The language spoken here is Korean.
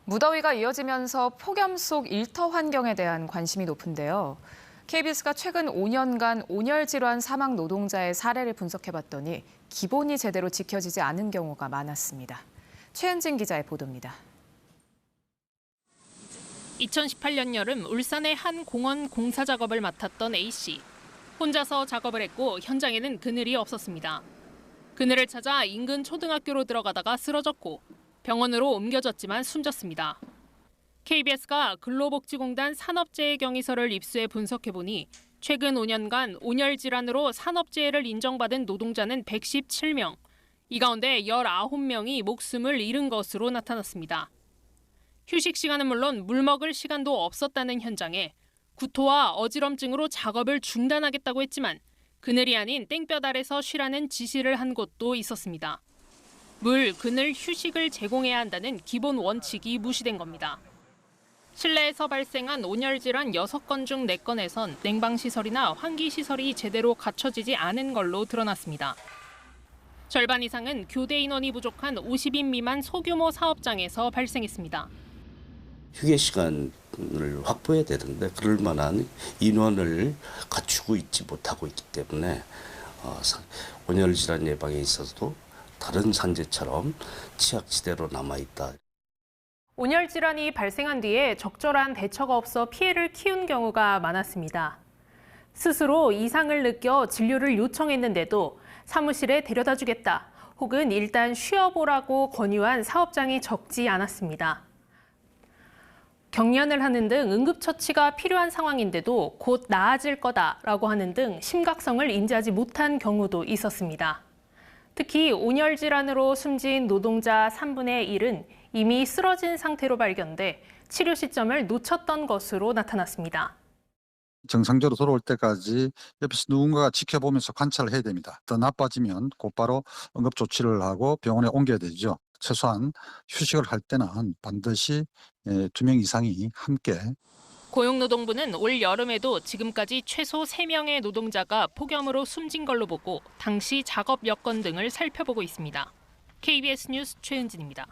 무더위가 이어지면서 폭염 속 일터 환경에 대한 관심이 높은데요. KBS가 최근 5년간 온열 질환 사망 노동자의 사례를 분석해봤더니 기본이 제대로 지켜지지 않은 경우가 많았습니다. 최은진 기자의 보도입니다. 2018년 여름 울산의 한 공원 공사 작업을 맡았던 A씨. 혼자서 작업을 했고 현장에는 그늘이 없었습니다. 그늘을 찾아 인근 초등학교로 들어가다가 쓰러졌고 병원으로 옮겨졌지만 숨졌습니다. KBS가 근로복지공단 산업재해 경위서를 입수해 분석해보니 최근 5년간 온열 질환으로 산업재해를 인정받은 노동자는 117명, 이 가운데 19명이 목숨을 잃은 것으로 나타났습니다. 휴식 시간은 물론 물 먹을 시간도 없었다는 현장에 구토와 어지럼증으로 작업을 중단하겠다고 했지만 그늘이 아닌 땡볕 아래서 쉬라는 지시를 한 곳도 있었습니다. 물, 그늘, 휴식을 제공해야 한다는 기본 원칙이 무시된 겁니다. 실내에서 발생한 온열 질환 6건 중 4건에선 냉방시설이나 환기시설이 제대로 갖춰지지 않은 걸로 드러났습니다. 절반 이상은 교대 인원이 부족한 50인 미만 소규모 사업장에서 발생했습니다. 휴게 시간을 확보해야 되는데 그럴 만한 인원을 갖추고 있지 못하고 있기 때문에 온열 질환 예방에 있어서도 다른 산재처럼 취약지대로 남아있다. 온열 질환이 발생한 뒤에 적절한 대처가 없어 피해를 키운 경우가 많았습니다. 스스로 이상을 느껴 진료를 요청했는데도 사무실에 데려다 주겠다 혹은 일단 쉬어보라고 권유한 사업장이 적지 않았습니다. 경련을 하는 등 응급처치가 필요한 상황인데도 곧 나아질 거다라고 하는 등 심각성을 인지하지 못한 경우도 있었습니다. 특히 온열 질환으로 숨진 노동자 3분의 1은 이미 쓰러진 상태로 발견돼 치료 시점을 놓쳤던 것으로 나타났습니다. 정상적으로 돌아올 때까지 옆에서 누군가가 지켜보면서 관찰을 해야 됩니다. 더 나빠지면 곧바로 응급 조치를 하고 병원에 옮겨야 되죠. 최소한 휴식을 할 때는 반드시 2명 이상이 함께. 고용노동부는 올 여름에도 지금까지 최소 3명의 노동자가 폭염으로 숨진 걸로 보고 당시 작업 여건 등을 살펴보고 있습니다. KBS 뉴스 최은진입니다.